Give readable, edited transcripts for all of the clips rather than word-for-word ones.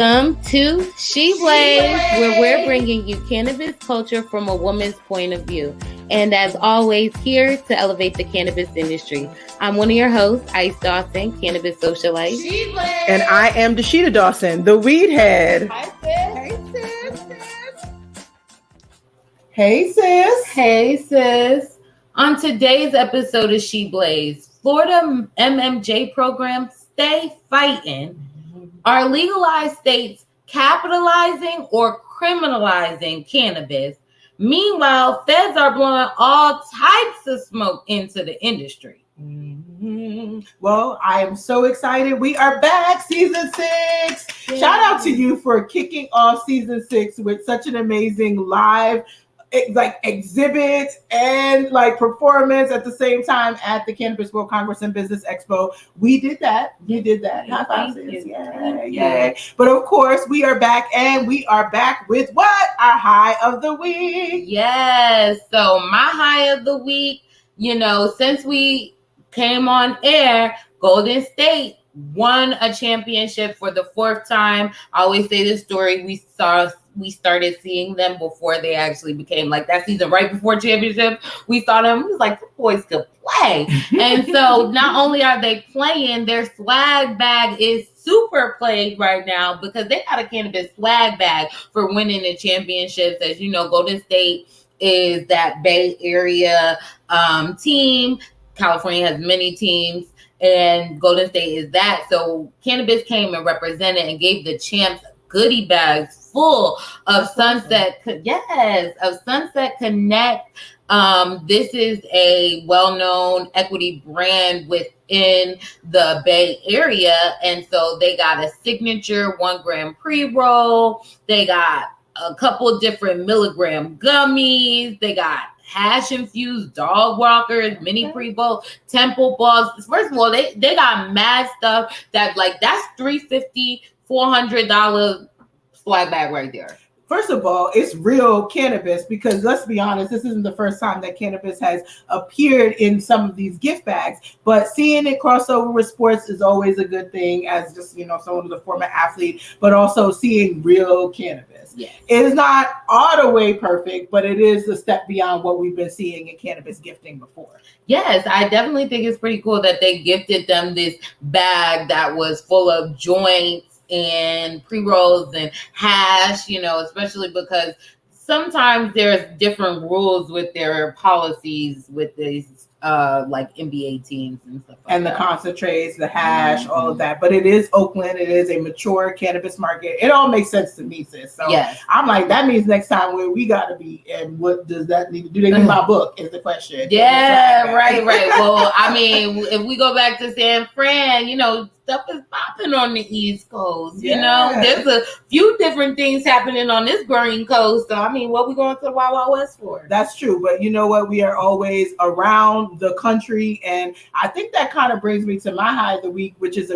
Welcome to She Blaze, where we're bringing you cannabis culture from a woman's point of view. And as always, here to elevate the cannabis industry. I'm one of your hosts, Ice Dawson, cannabis socialite. She Blaze. And I am Dashita Dawson, the weed head. Hi, sis. Hey, sis. Hey, sis. On today's episode of She Blaze, Florida MMJ program, Stay Fighting. Are legalized states capitalizing or criminalizing cannabis? Meanwhile, feds are blowing all types of smoke into the industry. Well, I am so excited. We are back, season 6. Yeah. Shout out to you for kicking off season 6 with such an amazing live exhibit and performance at the same time at the Cannabis World Congress and Business Expo. We did that. High five, sis. Yay. But of course, we are back, and we are back with what? Our high of the week. Yes. So my high of the week, since we came on air, Golden State won a championship for the 4th time. I always say this story. We started seeing them before they actually became that season, right before championship. We saw them. It was like, the boys could play. And so not only are they playing, their swag bag is super played right now because they got a cannabis swag bag for winning the championships. As you know, Golden State is that Bay Area team. California has many teams, and Golden State is that. So Cannabis came and represented and gave the champs goodie bags full of Sunset Connect. This is a well-known equity brand within the Bay Area, and so they got a signature 1 gram pre-roll. They got a couple different milligram gummies. They got hash infused dog walkers, mini pre-bowl, temple balls. First of all, they got mad stuff that's $350, $400 swag bag right there. First of all, it's real cannabis because let's be honest, this isn't the first time that cannabis has appeared in some of these gift bags, but seeing it cross over with sports is always a good thing as just, someone who's a former athlete, but also seeing real cannabis. Yes. It is not all the way perfect, but it is a step beyond what we've been seeing in cannabis gifting before. Yes, I definitely think it's pretty cool that they gifted them this bag that was full of joints and pre-rolls and hash, especially because sometimes there's different rules with their policies with these NBA teams and stuff and the concentrates, the hash, all of that. But it is Oakland. It is a mature cannabis market. It all makes sense to me, sis. So yes. I'm like, that means next time we got to be, and what does that need to do? They need my book is the question. Yeah, right. Well, I mean, if we go back to San Fran, stuff is popping on the East Coast. There's a few different things happening on this growing coast. So, I mean, what we going to the Wild Wild West for? That's true. But you know what? We are always around the country. And I think that kind of brings me to my high of the week, which is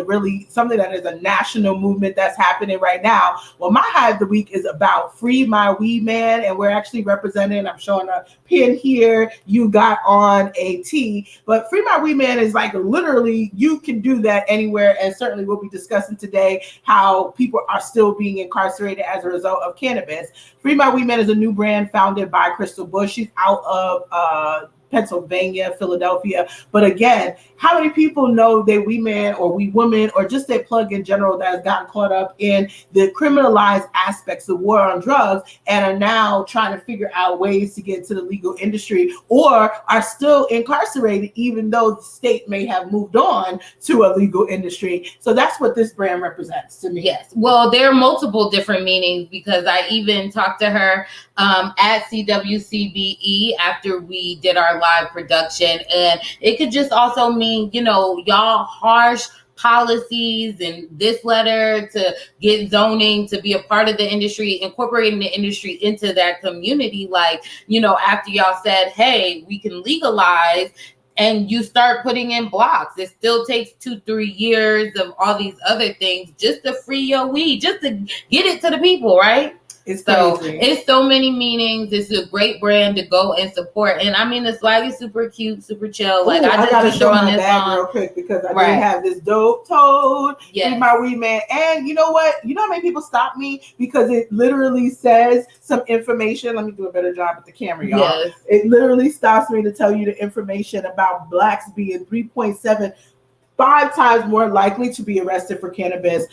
something that is a national movement that's happening right now. Well, my high of the week is about Free My WeedMan. And we're actually representing, I'm showing a pin here. You got on a T. But Free My WeedMan is literally, you can do that anywhere. And certainly we'll be discussing today how people are still being incarcerated as a result of cannabis. Free My WeedMan is a new brand founded by Crystal Bush. She's out of Pennsylvania, Philadelphia. But again, how many people know that WeedMan or WeedWoman or just their plug in general that has gotten caught up in the criminalized aspects of war on drugs and are now trying to figure out ways to get into the legal industry or are still incarcerated even though the state may have moved on to a legal industry? So that's what this brand represents to me. Yes. Well, there are multiple different meanings because I even talked to her at CWCBE after we did our live production, and it could just also mean y'all harsh policies and this letter to get zoning to be a part of the industry, incorporating the industry into that community. After y'all said, hey, we can legalize, and you start putting in blocks. It still takes 2-3 years of all these other things just to free your weed, just to get it to the people, right? It's so crazy. It's so many meanings. It's a great brand to go and support. And I mean, the swag is super cute, super chill. Like, Ooh, I just gotta be show throwing my this bag on real quick because I Right. did have this dope toad Yes. with my WeedMan. And you know what? You know how many people stop me because it literally says some information. Let me do a better job with the camera, y'all. Yes. It literally stops me to tell you the information about blacks being 3.75 times more likely to be arrested for cannabis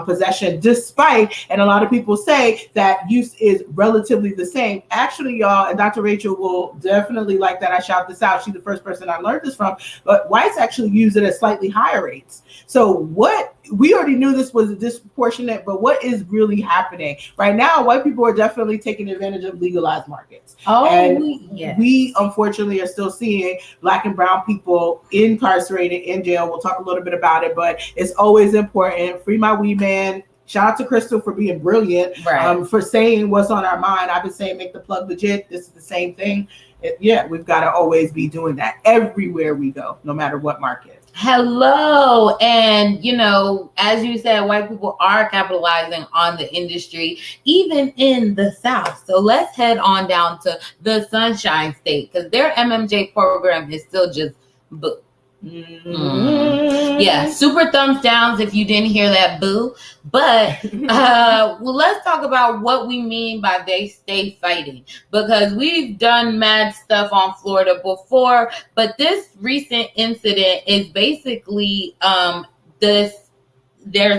possession, despite, and a lot of people say that use is relatively the same. Actually, y'all, and Dr. Rachel will definitely like that I shout this out. She's the first person I learned this from, but whites actually use it at slightly higher rates. So what, we already knew this was disproportionate, but what is really happening right now? White people are definitely taking advantage of legalized markets. We unfortunately are still seeing black and brown people incarcerated in jail. We'll talk a little bit about it, but it's always important. Free my WeedMan. Shout out to Crystal for being brilliant, for saying what's on our mind. I've been saying make the plug legit. This is the same thing. We've got to always be doing that everywhere we go, no matter what market. Hello. And, you know, as you said, white people are capitalizing on the industry, even in the South. So let's head on down to the Sunshine State, because their MMJ program is still just boo. Yeah, super thumbs downs if you didn't hear that boo. But well, let's talk about what we mean by they stay fighting, because we've done mad stuff on Florida before, but this recent incident is basically there's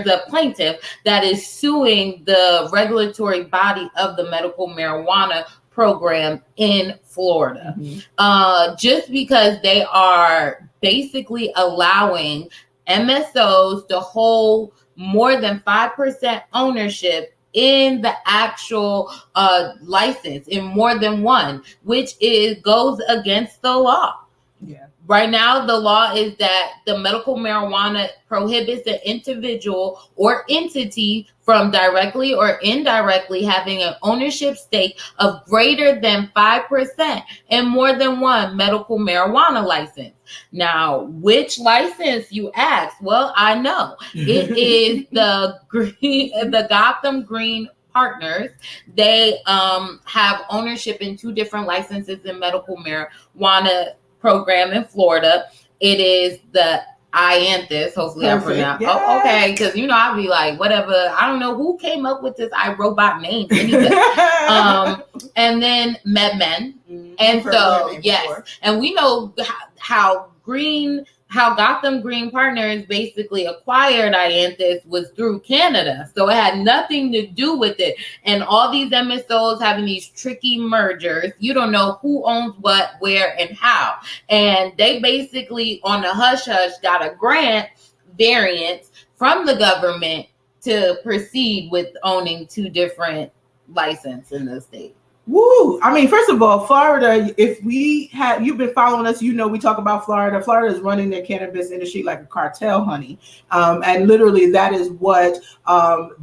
a plaintiff that is suing the regulatory body of the medical marijuana program in Florida, just because they are basically allowing MSOs to hold more than 5% ownership in the actual license in more than one, which goes against the law. Yeah. Right now, the law is that the medical marijuana prohibits an individual or entity from directly or indirectly having an ownership stake of greater than 5% in more than one medical marijuana license. Now, which license, you ask? Well, I know. It is the Gotham Green Partners. They have ownership in two different licenses in medical marijuana program in Florida. It is the Ianthus. Hopefully I pronounced. Yes. Oh, okay, because you know I'll be like, whatever. I don't know who came up with this iRobot name anyway. And then MedMen. And so yes, and we know how Gotham Green Partners basically acquired Ianthus was through Canada. So it had nothing to do with it. And all these MSOs having these tricky mergers, you don't know who owns what, where, and how. And they basically, on the hush-hush, got a grant variance from the government to proceed with owning two different licenses in the state. Woo! I mean, first of all, Florida, you've been following us, you know we talk about Florida. Florida is running their cannabis industry like a cartel, honey. And literally that is what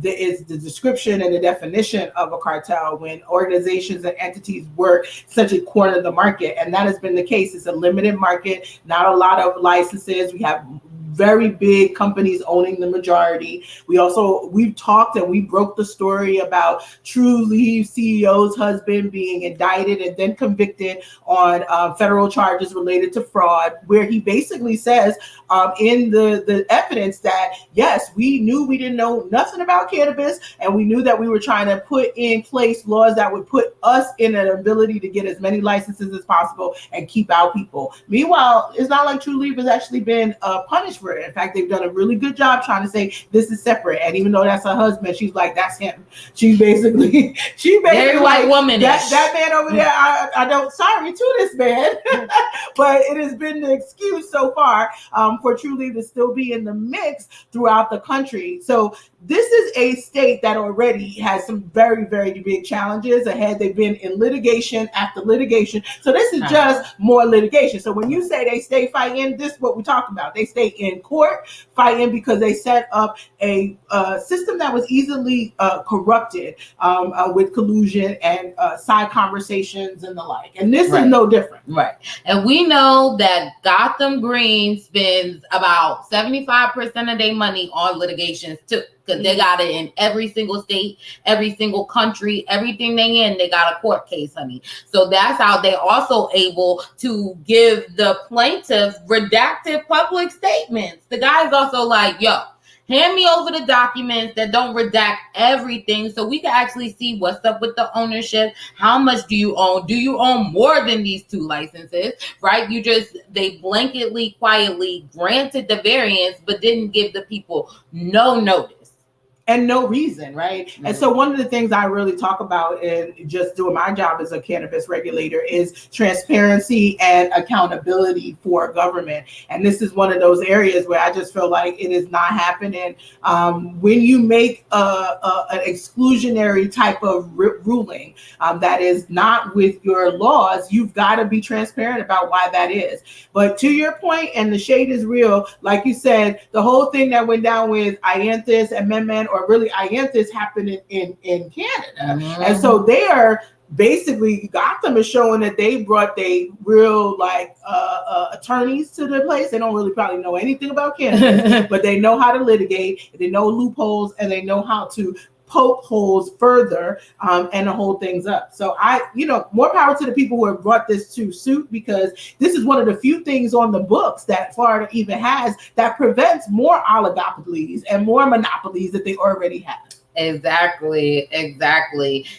is the description and the definition of a cartel, when organizations and entities work essentially corner the market. And that has been the case. It's a limited market, not a lot of licenses. We have very big companies owning the majority. We've talked and we broke the story about True Leave CEO's husband being indicted and then convicted on federal charges related to fraud, where he basically says in the evidence that, yes, we didn't know nothing about cannabis, and we knew that we were trying to put in place laws that would put us in an ability to get as many licenses as possible and keep our people. Meanwhile, it's not like True Leave has actually been punished for it. In fact, they've done a really good job trying to say this is separate. And even though that's her husband, she's like, that's him. She's basically very white woman. That man over there, I don't, sorry to this man, but it has been the excuse so far for True Leave to still be in the mix throughout the country. So this is a state that already has some very, very big challenges ahead. They've been in litigation after litigation. So this is just more litigation. So when you say they stay fighting, this is what we talk about. They stay in court fighting because they set up a system that was easily corrupted with collusion and side conversations and the like. And this is no different. Right. And we know that Gotham Green spends about 75% of their money on litigations too. because they got it in every single state, every single country, everything they in, they got a court case, honey. So that's how they also able to give the plaintiff redacted public statements. The guy's also like, yo, hand me over the documents that don't redact everything so we can actually see what's up with the ownership. How much do you own? Do you own more than these 2 licenses, right? They blanketly, quietly granted the variance, but didn't give the people no notice. And no reason, right? Mm-hmm. And so one of the things I really talk about in just doing my job as a cannabis regulator is transparency and accountability for government. And this is one of those areas where I just feel like it is not happening. When you make an exclusionary type of ruling that is not with your laws, you've got to be transparent about why that is. But to your point, and the shade is real, like you said, the whole thing that went down with Ianthus and MedMen, or really Ianthus, happened in Canada. Mm-hmm. And so they are basically, Gotham is showing that they brought real attorneys to the place. They don't really probably know anything about cannabis, but they know how to litigate, they know loopholes, and they know how to poke holes further and to hold things up. So more power to the people who have brought this to suit, because this is one of the few things on the books that Florida even has that prevents more oligopolies and more monopolies that they already have. Exactly.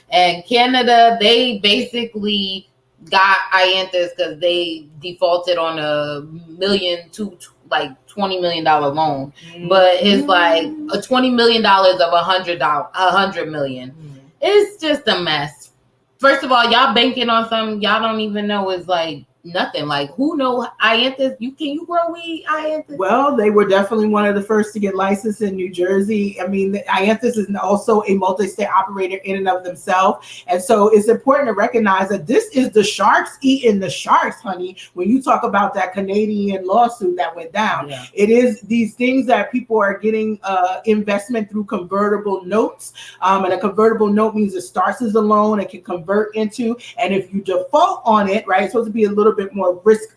And Canada, they basically got Ianthus because they defaulted on $1 million to $20 million loan, but it's like a $20 million of $100 million. It's just a mess. First of all, y'all banking on something y'all don't even know is like nothing. Like, who know Ianthus? Can you grow weed, Ianthus? Well, they were definitely one of the first to get licensed in New Jersey. I mean, Ianthus is also a multi-state operator in and of themselves. And so it's important to recognize that this is the sharks eating the sharks, honey. When you talk about that Canadian lawsuit that went down, It is these things that people are getting investment through convertible notes. And a convertible note means it starts as a loan and can convert into, and if you default on it, right, it's supposed to be a little bit more risk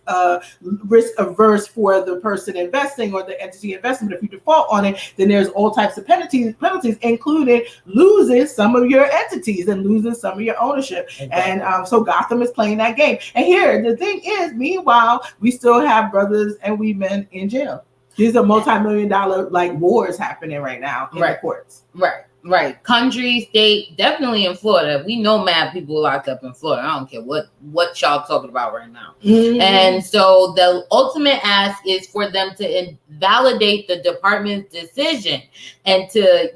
averse for the person investing or the entity investing. But if you default on it, then there's all types of penalties, including losing some of your entities and losing some of your ownership. Exactly. And so Gotham is playing that game. And here, the thing is, meanwhile, we still have brothers and WeedMan in jail. These are multi-million-dollar wars happening right now in the courts. Right. Country, state, definitely in Florida. We know mad people locked up in Florida. I don't care what y'all talking about right now. Mm-hmm. And so the ultimate ask is for them to invalidate the department's decision and to,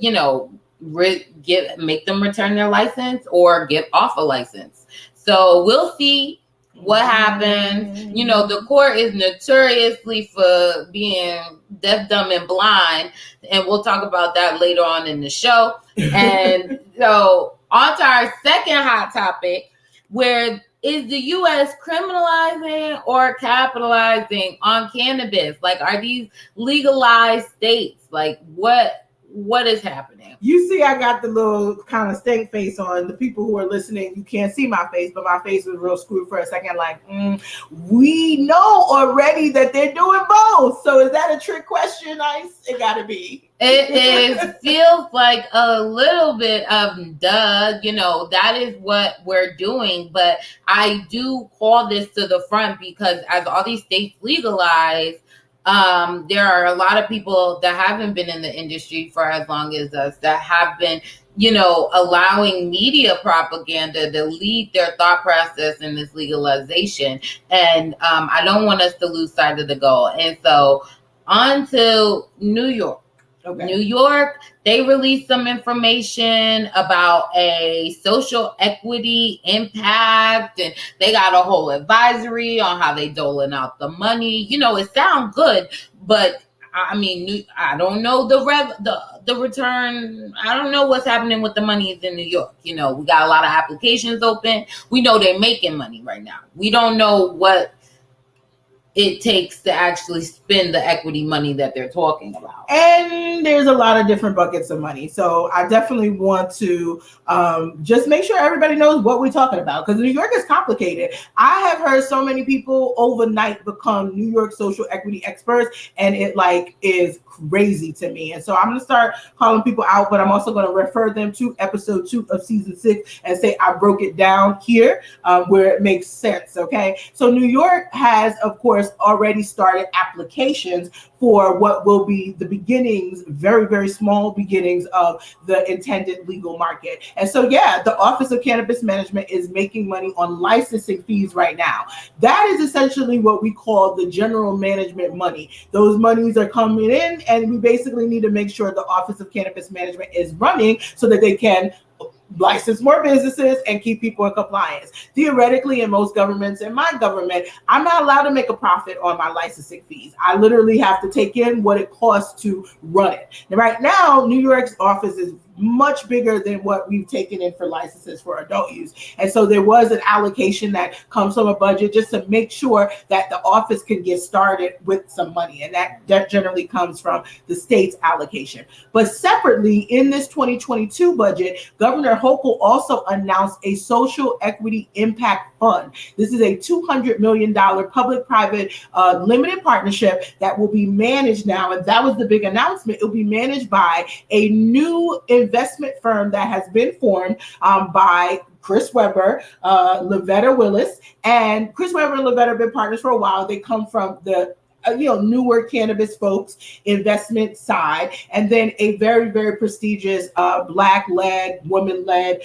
make them return their license or get off a license. So we'll see what happens. The court is notoriously for being deaf, dumb, and blind, and we'll talk about that later on in the show. And so on to our second hot topic, where is the U.S. criminalizing or capitalizing on cannabis? Like, are these legalized states? Like, what is happening? You see, I got the little kind of stink face on. The people who are listening, you can't see my face, but my face was real screwed for a second. We know already that they're doing both. So is that a trick question, Ice? It got to be. It feels like a little bit of duh. That is what we're doing. But I do call this to the front because as all these states legalize, there are a lot of people that haven't been in the industry for as long as us that have been, allowing media propaganda to lead their thought process in this legalization. And I don't want us to lose sight of the goal. And so on to New York. Okay. New York, they released some information about a social equity impact, and they got a whole advisory on how they doling out the money. It sounds good, but I mean, I don't know the return. I don't know what's happening with the monies in New York. We got a lot of applications open. We know they're making money right now. We don't know what it takes to actually spend the equity money that they're talking about. And there's a lot of different buckets of money. So I definitely want to just make sure everybody knows what we're talking about, because New York is complicated. I have heard so many people overnight become New York social equity experts, and it like is crazy to me. And so I'm going to start calling people out, but I'm also going to refer them to episode 2 of season 6 and say I broke it down here where it makes sense. Okay. So New York has, of course, already started applications for what will be the beginnings, very, very small beginnings of the intended legal market. And so, yeah, the Office of Cannabis Management is making money on licensing fees right now. That is essentially what we call the general management money. Those monies are coming in, and we basically need to make sure the Office of Cannabis Management is running so that they can license more businesses and keep people in compliance. Theoretically, in most governments, in my government, I'm not allowed to make a profit on my licensing fees. I literally have to take in what it costs to run it. And right now, New York's office is much bigger than what we've taken in for licenses for adult use. And so there was an allocation that comes from a budget just to make sure that the office can get started with some money. And that generally comes from the state's allocation. But separately, in this 2022 budget, Governor Hochul also announced a social equity impact fund. This is a $200 million public-private limited partnership that will be managed now. And that was the big announcement. It will be managed by a new investment firm that has been formed by Chris Webber, Lavetta Willis, and Chris Webber and Lavetta have been partners for a while. They come from the newer cannabis folks investment side, and then a very, very prestigious Black-led, woman-led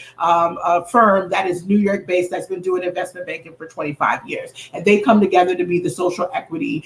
firm that is New York-based that's been doing investment banking for 25 years. And they come together to be the social equity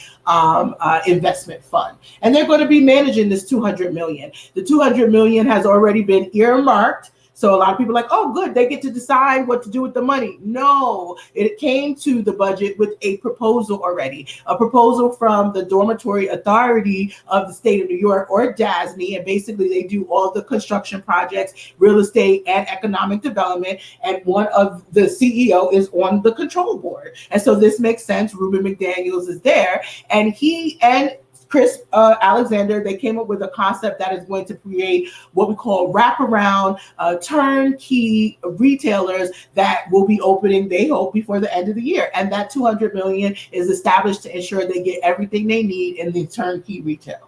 investment fund. And they're going to be managing this $200 million. The $200 million has already been earmarked. So a lot of people are like, oh, good, they get to decide what to do with the money. No, it came to the budget with a proposal already, a proposal from the Dormitory Authority of the state of New York, or DASNY, and basically they do all the construction projects, real estate, and economic development, and one of the CEO is on the control board. And so this makes sense. Ruben McDaniels is there, and he and Chris Alexander, they came up with a concept that is going to create what we call wraparound turnkey retailers that will be opening, they hope, before the end of the year. And that $200 million is established to ensure they get everything they need in the turnkey retail.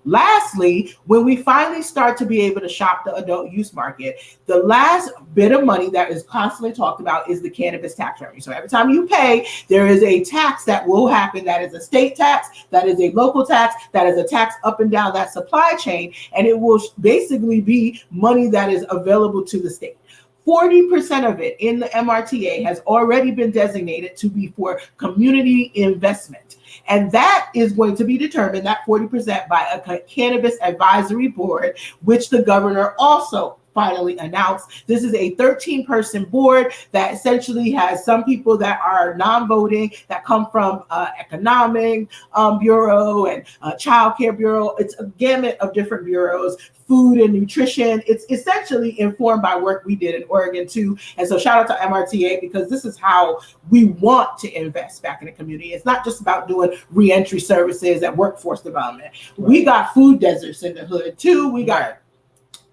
Lastly, when we finally start to be able to shop the adult use market, the last bit of money that is constantly talked about is the cannabis tax revenue. So every time you pay, there is a tax that will happen. That is a state tax, that is a local tax, that is a tax up and down that supply chain, and it will basically be money that is available to the state. 40% of it in the MRTA has already been designated to be for community investment. And that is going to be determined, that 40%, by a cannabis advisory board, which the governor also finally announced. This is a 13-person board that essentially has some people that are non-voting that come from economic bureau and child care bureau. It's a gamut of different bureaus, food and nutrition. It's essentially informed by work we did in Oregon too. And so shout out to MRTA, because this is how we want to invest back in the community. It's not just about doing reentry services and workforce development. Right. We got food deserts in the hood too. We got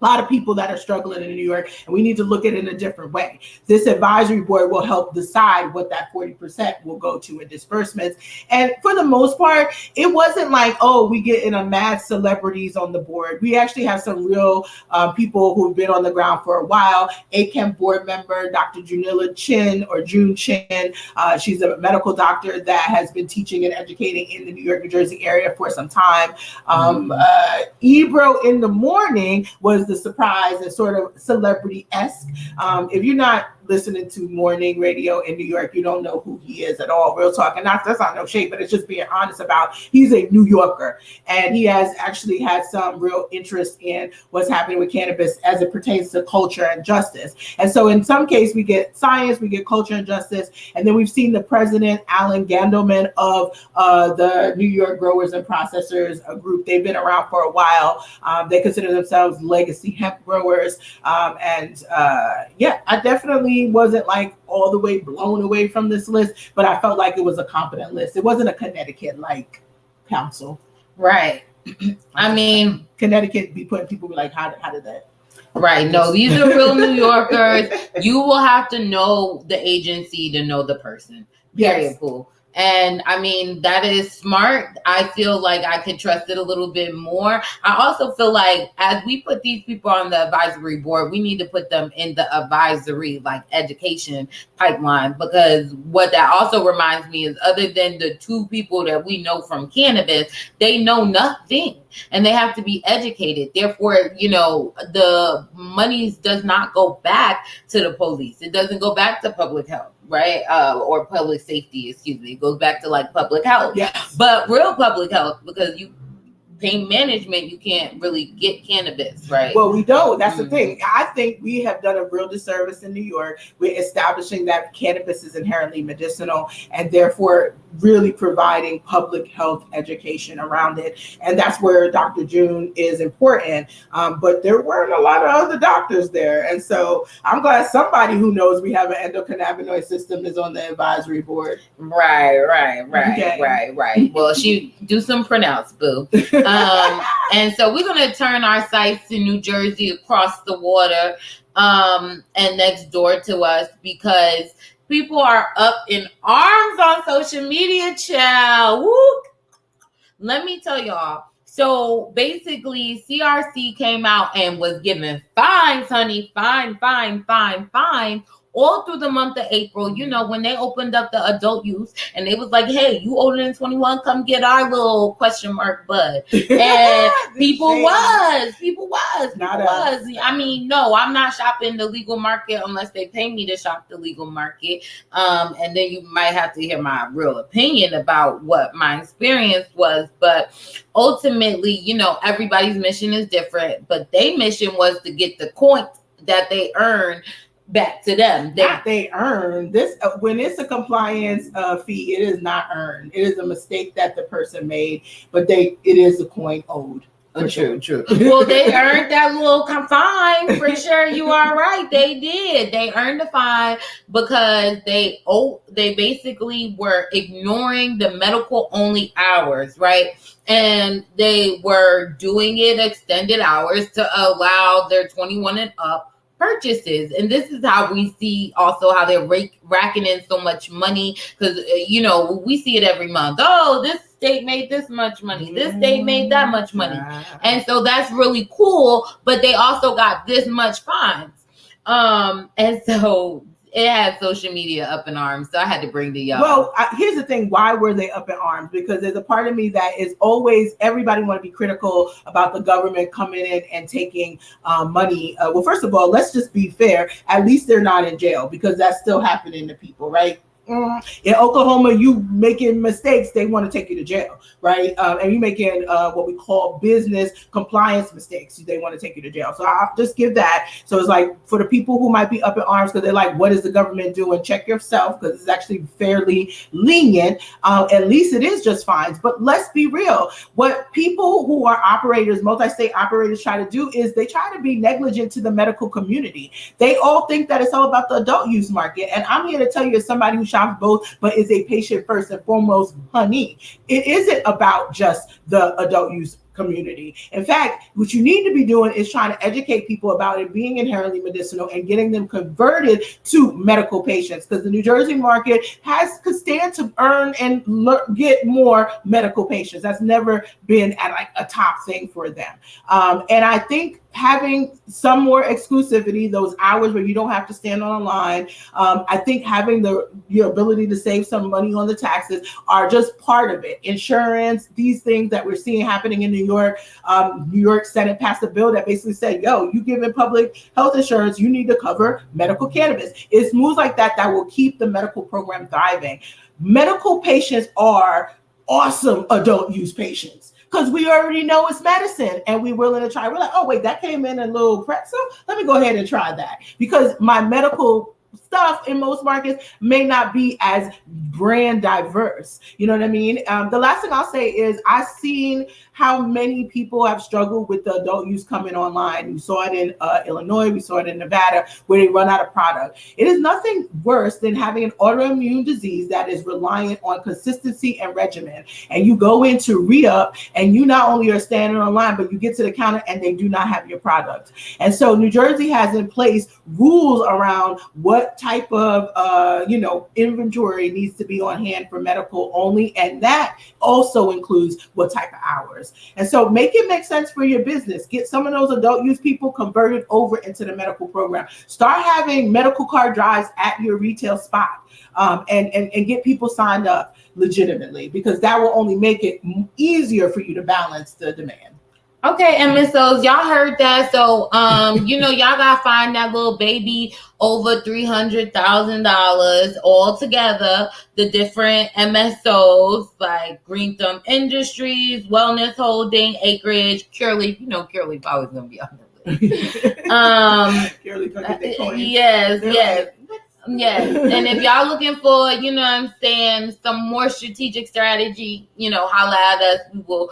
a lot of people that are struggling in New York, and we need to look at it in a different way. This advisory board will help decide what that 40% will go to in disbursements. And for the most part, it wasn't like, oh, we get in a mass celebrities on the board. We actually have some real people who've been on the ground for a while. ACAM board member, Dr. Junilla Chin, or June Chin. She's a medical doctor that has been teaching and educating in the New York, New Jersey area for some time. Ebro in the Morning was the surprise and sort of celebrity-esque. If you're not listening to morning radio in New York, you don't know who he is at all. Real talk. And that's not no shade, but it's just being honest about, he's a New Yorker, and he has actually had some real interest in what's happening with cannabis as it pertains to culture and justice. And so in some case, we get science, we get culture and justice. And then we've seen the president, Alan Gandelman, of the New York Growers and Processors group. They've been around for a while. They consider themselves legacy hemp growers. Yeah, I definitely me wasn't like all the way blown away from this list, but I felt like it was a competent list. It wasn't a Connecticut like council. Right. I mean, Connecticut be putting people be like, how did that? Right. No, these are real New Yorkers. You will have to know the agency to know the person. Period. Cool. And I mean, that is smart. I feel like I could trust it a little bit more. I also feel like as we put these people on the advisory board, we need to put them in the advisory, like education pipeline, because what that also reminds me is other than the two people that we know from cannabis, they know nothing and they have to be educated. Therefore, you know, the monies does not go back to the police. It doesn't go back to public health. Right? Or public safety, excuse me. It goes back to like public health. Yes. But real public health, because you pain management, you can't really get cannabis, right? Well, we don't. That's the thing. I think we have done a real disservice in New York. We're establishing that cannabis is inherently medicinal and therefore really providing public health education around it. And that's where Dr. June is important. But there weren't a lot of other doctors there. And so I'm glad somebody who knows we have an endocannabinoid system is on the advisory board. Right. Okay. Well, she do some pronounce, boo. And so we're going to turn our sights to New Jersey across the water and next door to us, because people are up in arms on social media, child. Woo! Let me tell y'all. So basically, CRC came out and was giving fines, honey, fine, all through the month of April. You know, when they opened up the adult use and they was like, hey, you older than 21, come get our little question mark bud. And people was. I mean, no, I'm not shopping the legal market unless they pay me to shop the legal market. And then you might have to hear my real opinion about what my experience was. But ultimately, you know, everybody's mission is different, but their mission was to get the coins that they earned back to them. They earn this when it's a compliance fee. It is not earned. It is a mistake that the person made, but it is a coin owed. True. Well, they earned that little fine for sure. You are right. They did. They earned the fine because they basically were ignoring the medical only hours, right? And they were doing it extended hours to allow their 21 and up purchases. And this is how we see also how they're racking in so much money, because you know, we see it every month. Oh, this state made this much money, this state made that much money. And so that's really cool, but they also got this much fines. And so it had social media up in arms, so I had to bring the y'all. Well, here's the thing. Why were they up in arms? Because there's a part of me that is always, everybody want to be critical about the government coming in and taking money. Well, first of all, let's just be fair. At least they're not in jail, because that's still happening to people, right? In Oklahoma, you making mistakes, they want to take you to jail, right? And you making what we call business compliance mistakes, they want to take you to jail. So I'll just give that. So it's like, for the people who might be up in arms because they're like, what is the government doing? Check yourself, because it's actually fairly lenient. At least it is just fines. But let's be real. What people who are operators, multi-state operators, try to do is they try to be negligent to the medical community. They all think that it's all about the adult use market. And I'm here to tell you, as somebody who shops both, but is a patient first and foremost, honey, it isn't about just the adult use community. In fact, what you need to be doing is trying to educate people about it being inherently medicinal and getting them converted to medical patients, because the New Jersey market could stand to earn and get more medical patients. That's never been at like a top thing for them. And I think having some more exclusivity, those hours where you don't have to stand on a line, I think having the ability to save some money on the taxes are just part of it. Insurance, these things that we're seeing happening in New York. New York Senate passed a bill that basically said, yo, you giving public health insurance, you need to cover medical cannabis. It's moves like that that will keep the medical program thriving. Medical patients are awesome adult use patients, because we already know it's medicine and we're willing to try. We're like, oh, wait, that came in a little pretzel. Let me go ahead and try that, because my medical stuff in most markets may not be as brand diverse. You know what I mean? The last thing I'll say is I've seen how many people have struggled with the adult use coming online. We saw it in Illinois, we saw it in Nevada, where they run out of product. It is nothing worse than having an autoimmune disease that is reliant on consistency and regimen. And you go in to re-up, and you not only are standing online, but you get to the counter and they do not have your product. And so New Jersey has in place rules around what type of inventory needs to be on hand for medical only, and that also includes what type of hours. And so make it make sense for your business. Get some of those adult use people converted over into the medical program. Start having medical card drives at your retail spot, and get people signed up legitimately, because that will only make it easier for you to balance the demand. Okay, and Miss O's, y'all heard that. So, y'all gotta find that little baby over $300,000 all together. The different MSOs like Green Thumb Industries, Wellness Holding, Acreage, Cureleaf. Cureleaf always gonna be on the list. Cureleaf gonna get their coins. Yes. And if y'all looking for, some more strategic strategy, holla at us. We will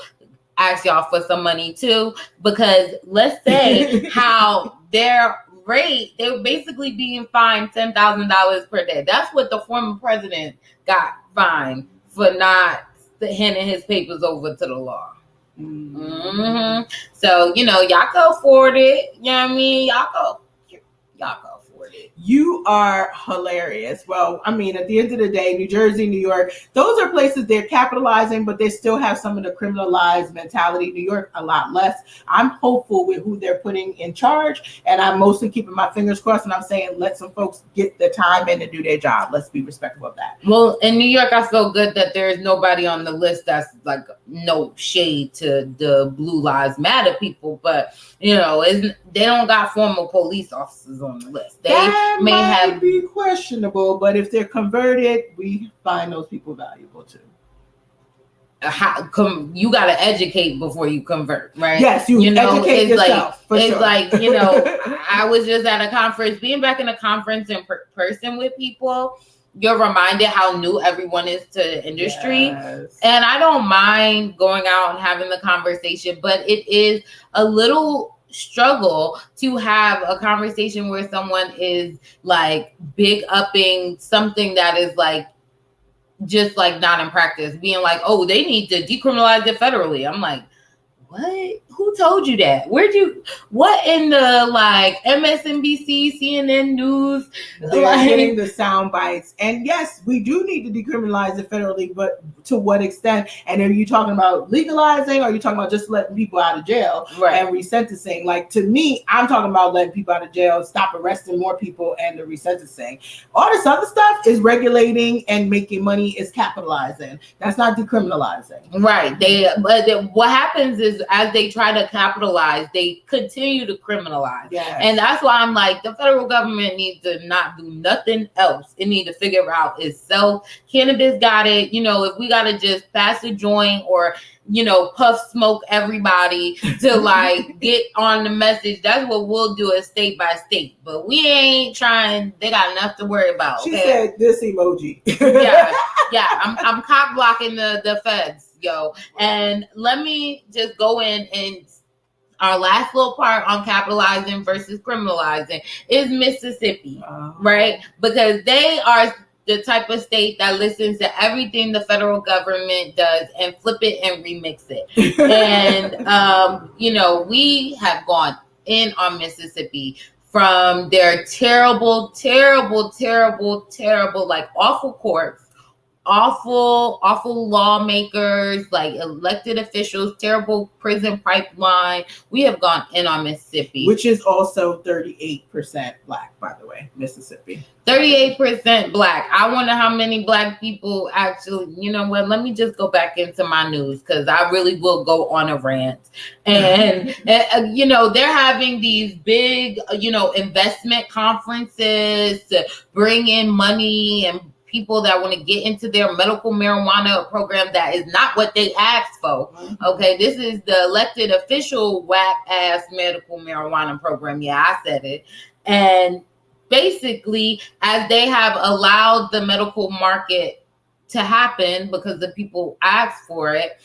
ask y'all for some money too, because let's say how their rate, they were basically being fined $10,000 per day. That's what the former president got fined for not handing his papers over to the law. Mm-hmm. So, y'all go afford it. You know what I mean? Y'all go afford it. You are hilarious. Well, I mean, at the end of the day, New Jersey, New York, those are places they're capitalizing, but they still have some of the criminalized mentality. New York, a lot less. I'm hopeful with who they're putting in charge, and I'm mostly keeping my fingers crossed, and I'm saying let some folks get the time in to do their job. Let's be respectful of that. Well, in New York, I feel good that there's nobody on the list that's like no shade to the Blue Lives Matter people, but they don't got former police officers on the list. They may be questionable, but if they're converted, we find those people valuable too. You got to educate before you convert, right? Yes, you educate yourself. I was just at a conference, being back in a conference in person with people. You're reminded how new everyone is to the industry. Yes. And I don't mind going out and having the conversation, but it is a little struggle to have a conversation where someone is like big upping something that is like just like not in practice, being like, oh, they need to decriminalize it federally. I'm like, what? Who told you that? What in the like MSNBC, CNN news? They're getting the sound bites. And yes, we do need to decriminalize it federally, but to what extent? And are you talking about legalizing, or are you talking about just letting people out of jail and resentencing? Like, to me, I'm talking about letting people out of jail, stop arresting more people, and the resentencing. All this other stuff is regulating and making money, is capitalizing. That's not decriminalizing. Right. What happens is as they try to capitalize, they continue to criminalize. Yes. And that's why I'm like, the federal government needs to not do nothing else. It needs to figure out itself. Cannabis got it. If we got to just pass a joint or, puff smoke everybody to like get on the message, that's what we'll do as state by state. But we ain't trying. They got enough to worry about. She said this emoji. Yeah. I'm cock blocking the feds. And let me just go in, and our last little part on capitalizing versus criminalizing is Mississippi, right? Because they are the type of state that listens to everything the federal government does and flip it and remix it. And, we have gone in on Mississippi from their terrible, like awful courts, awful lawmakers, like elected officials, terrible prison pipeline. We have gone in on Mississippi, which is also 38% Black, by the way. Mississippi, 38% Black. I wonder how many Black people actually. Let me just go back into my news, because I really will go on a rant. And they're having these big investment conferences to bring in money and people that want to get into their medical marijuana program. That is not what they asked for. Okay, this is the elected official whack ass medical marijuana program. Yeah, I said it. And basically, as they have allowed the medical market to happen because the people asked for it,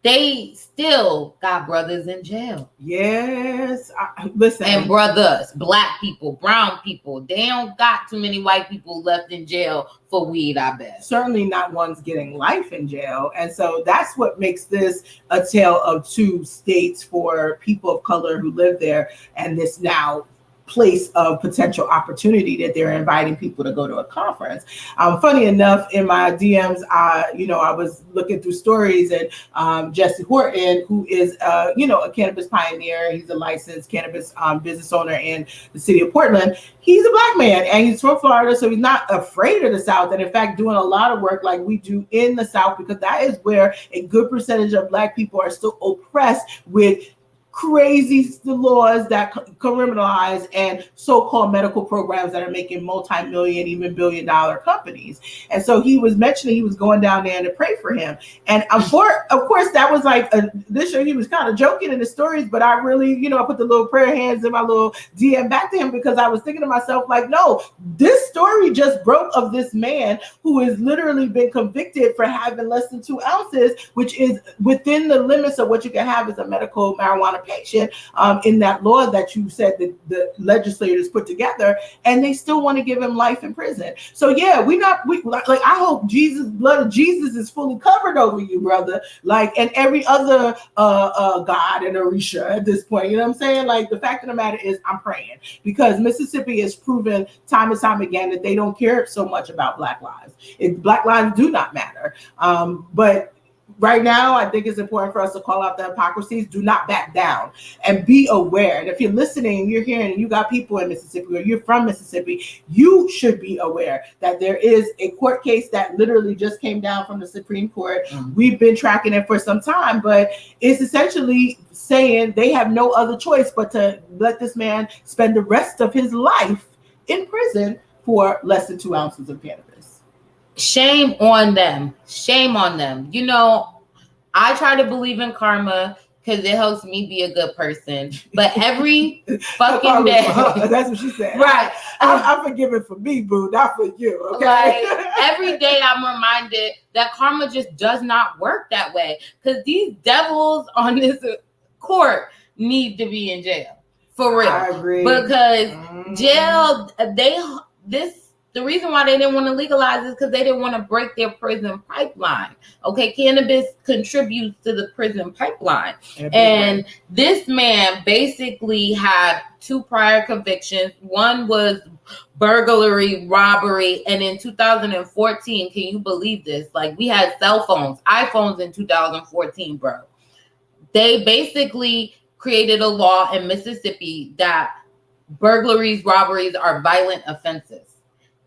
they still got brothers in jail. Yes. Listen. And brothers, black people, brown people. They don't got too many white people left in jail for weed, I bet. Certainly not ones getting life in jail. And so that's what makes this a tale of two states for people of color who live there, and this now place of potential opportunity that they're inviting people to go to a conference. Funny enough, in my DMs, I was looking through stories, and Jesse Horton, who is a cannabis pioneer, he's a licensed cannabis business owner in the city of Portland. He's a black man and he's from Florida, so he's not afraid of the South, and in fact doing a lot of work like we do in the South, because that is where a good percentage of black people are still oppressed with crazy laws that criminalize and so-called medical programs that are making multi-million, even billion-dollar companies. And so he was mentioning he was going down there to pray for him. And of course, that was like this year he was kind of joking in the stories, but I really, I put the little prayer hands in my little DM back to him, because I was thinking to myself, like, no, this story just broke of this man who has literally been convicted for having less than 2 ounces, which is within the limits of what you can have as a medical marijuana patient, in that law that you said that the legislators put together, and they still want to give him life in prison. So yeah, I hope blood of Jesus is fully covered over you, brother, like, and every other God and Orisha at this point. You know what I'm saying? Like, the fact of the matter is, I'm praying, because Mississippi has proven time and time again that they don't care so much about Black lives. Black lives do not matter. But right now, I think it's important for us to call out the hypocrisies. Do not back down and be aware. And if you're listening and you're hearing and you got people in Mississippi or you're from Mississippi, you should be aware that there is a court case that literally just came down from the Supreme Court. We've been tracking it for some time, but it's essentially saying they have no other choice but to let this man spend the rest of his life in prison for less than 2 ounces of cannabis. Shame on them. Shame on them. I try to believe in karma because it helps me be a good person. But every fucking day. That's what she said. Right. I'm forgiven for me, boo, not for you. Okay. Like, every day I'm reminded that karma just does not work that way. Because these devils on this court need to be in jail. For real. I agree. Because jail, the reason why they didn't want to legalize is because they didn't want to break their prison pipeline. Okay, cannabis contributes to the prison pipeline. And this man basically had 2 prior convictions. One was burglary, robbery, and in 2014, can you believe this? Like, we had cell phones, iPhones in 2014, bro. They basically created a law in Mississippi that burglaries, robberies are violent offenses.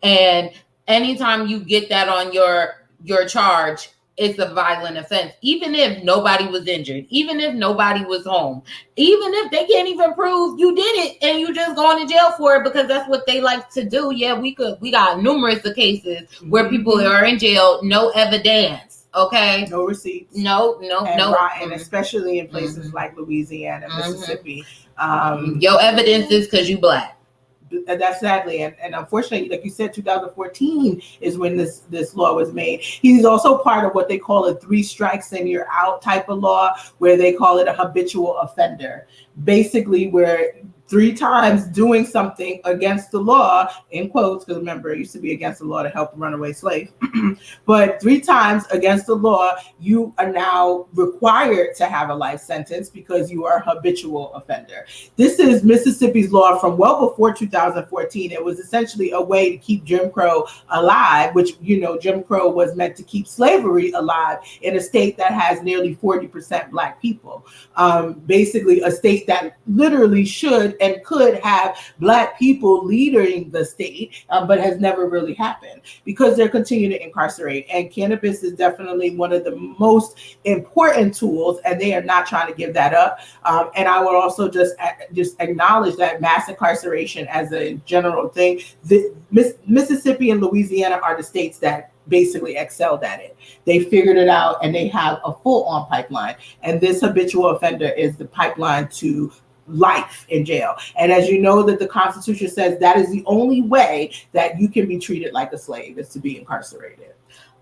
And anytime you get that on your charge, it's a violent offense. Even if nobody was injured, even if nobody was home, even if they can't even prove you did it and you just going to jail for it because that's what they like to do. Yeah, we got numerous of cases where people are in jail, no evidence. Okay. No receipts. No. And especially in places like Louisiana and Mississippi. Your evidence is because you Black. That's sadly, and unfortunately, like you said, 2014 is when this law was made. He's also part of what they call a 3 strikes and you're out type of law, where they call it a habitual offender. Basically, where 3 times doing something against the law, in quotes, because remember, it used to be against the law to help a runaway slave, but 3 times against the law, you are now required to have a life sentence because you are a habitual offender. This is Mississippi's law from well before 2014. It was essentially a way to keep Jim Crow alive, which, Jim Crow was meant to keep slavery alive in a state that has nearly 40% Black people. Basically, a state that literally should and could have Black people leading the state, but has never really happened because they're continuing to incarcerate. And cannabis is definitely one of the most important tools, and they are not trying to give that up. And I would also just acknowledge that mass incarceration as a general thing. Mississippi and Louisiana are the states that basically excelled at it. They figured it out and they have a full-on pipeline. And this habitual offender is the pipeline to life in jail. And as you know, that the Constitution says that is the only way that you can be treated like a slave, is to be incarcerated.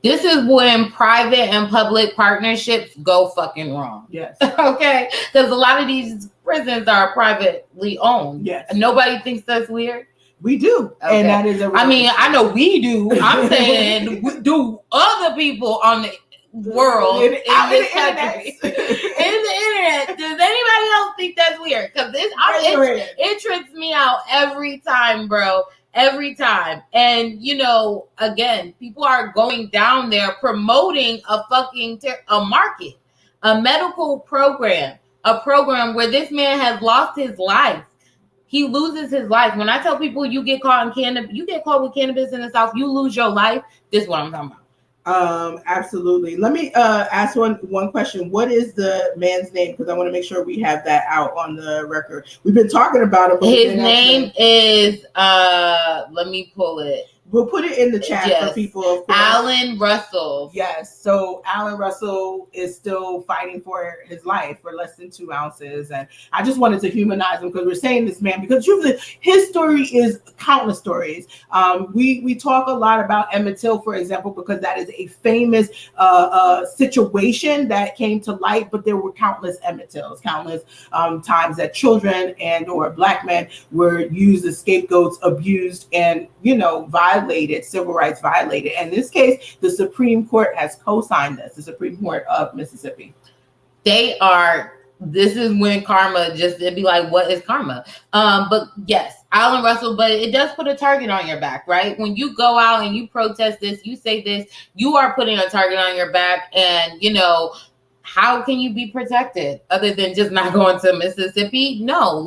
This is when private and public partnerships go fucking wrong. Yes. Okay? Because a lot of these prisons are privately owned. Yes. And nobody thinks that's weird. We do. Okay. And that is a real issue. I know we do. I'm saying, do other people on the world in this country, in the internet, does anybody else think that's weird? Because it trips me out every time, bro. Every time. And again, people are going down there promoting a fucking a market, a medical program, a program where this man has lost his life. He loses his life. When I tell people you get caught with cannabis in the South, you lose your life. This is what I'm talking about. Absolutely. Let me ask one question. What is the man's name? Because I want to make sure we have that out on the record. We've been talking about him. His name is let me pull it. We'll put it in the chat for people. Of course. Alan Russell. Yes. So Alan Russell is still fighting for his life for less than 2 ounces. And I just wanted to humanize him because we're saying this man, because truthfully, his story is countless stories. We talk a lot about Emmett Till, for example, because that is a famous situation that came to light, but there were countless Emmett Tills, countless times that children and or Black men were used as scapegoats, abused, and, violated, civil rights violated. And in this case, the Supreme Court has co-signed this, the Supreme Court of Mississippi. This is when karma it'd be like, what is karma? But yes, Alan Russell, but it does put a target on your back, right? When you go out and you protest this, you say this, you are putting a target on your back. And, how can you be protected other than just not going to Mississippi? No,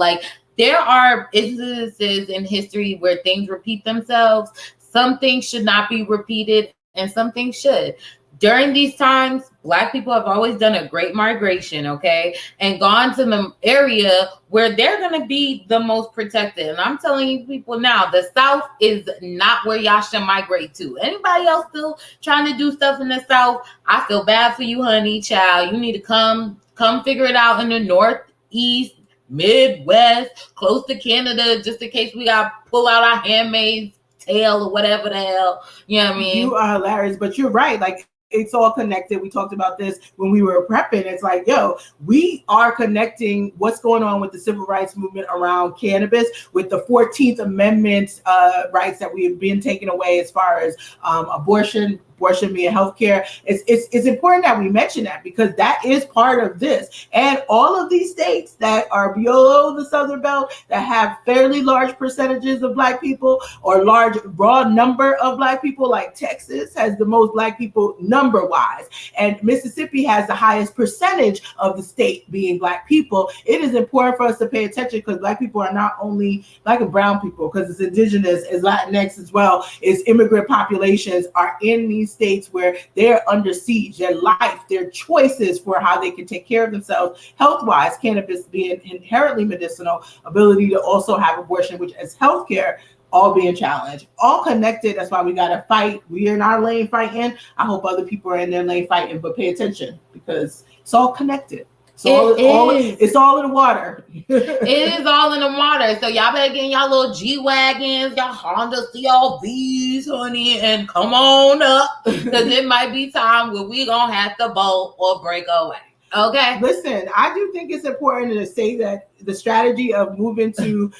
there are instances in history where things repeat themselves. Some things should not be repeated and some things should. During these times, Black people have always done a great migration, okay? And gone to the area where they're going to be the most protected. And I'm telling you people now, the South is not where y'all should migrate to. Anybody else still trying to do stuff in the South? I feel bad for you, honey, child. You need to come figure it out in the Northeast, Midwest, close to Canada, just in case we got to pull out our handmaid's tale or whatever the hell. You know what I mean? You are hilarious, but you're right. It's all connected. We talked about this when we were prepping. It's like, we are connecting what's going on with the civil rights movement around cannabis with the 14th Amendment rights that we have been taken away as far as abortion being healthcare. It's important that we mention that because that is part of this. And all of these states that are below the Southern Belt that have fairly large percentages of Black people or large broad number of Black people, like Texas has the most Black people number wise, and Mississippi has the highest percentage of the state being Black people. It is important for us to pay attention because Black people are not only Black and brown people, because it's indigenous, it's Latinx as well, it's immigrant populations are in these states where they're under siege. Their life, their choices for how they can take care of themselves health-wise, cannabis being inherently medicinal, ability to also have abortion, which is healthcare, all being challenged, all connected. That's why we got to fight. We are in our lane fighting. I hope other people are in their lane fighting, but pay attention because it's all connected. It's all in the water. It is all in the water. So y'all better get in y'all little G-Wagons, y'all Honda CRVs, honey, and come on up because it might be time where we gonna have to bolt or break away. Okay. Listen, I do think it's important to say that the strategy of moving to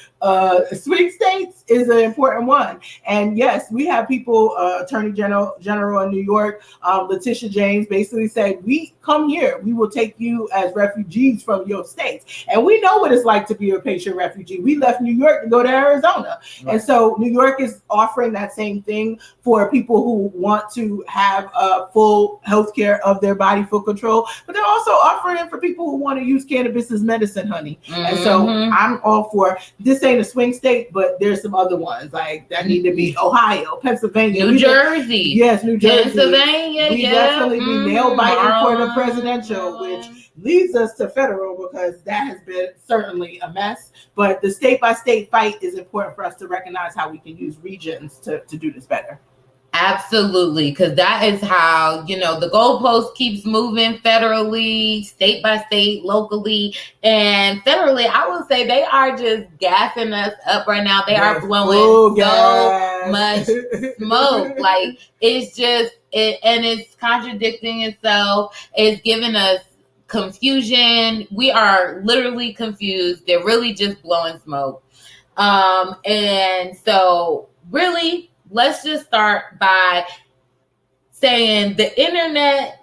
swing states is an important one. And yes, we have people, Attorney General in New York, Letitia James, basically said, we come here, we will take you as refugees from your states. And we know what it's like to be a patient refugee. We left New York to go to Arizona. Right. And so New York is offering that same thing for people who want to have full health care of their body, full control. But they're also offering it for people who want to use cannabis as medicine, honey. And so I'm all for, this ain't a swing state, but there's some other ones like that need to be Ohio, Pennsylvania, New Jersey. Yes, New Jersey. Pennsylvania. We definitely be nail biting for the presidential, which leads us to federal because that has been certainly a mess. But the state by state fight is important for us to recognize how we can use regions to do this better. Absolutely, because that is how, the goalpost keeps moving federally, state by state, locally, and federally. I would say they are just gassing us up right now. They are blowing so much smoke. Like, it's just, and it's contradicting itself. It's giving us confusion. We are literally confused. They're really just blowing smoke. And so really, let's just start by saying the internet,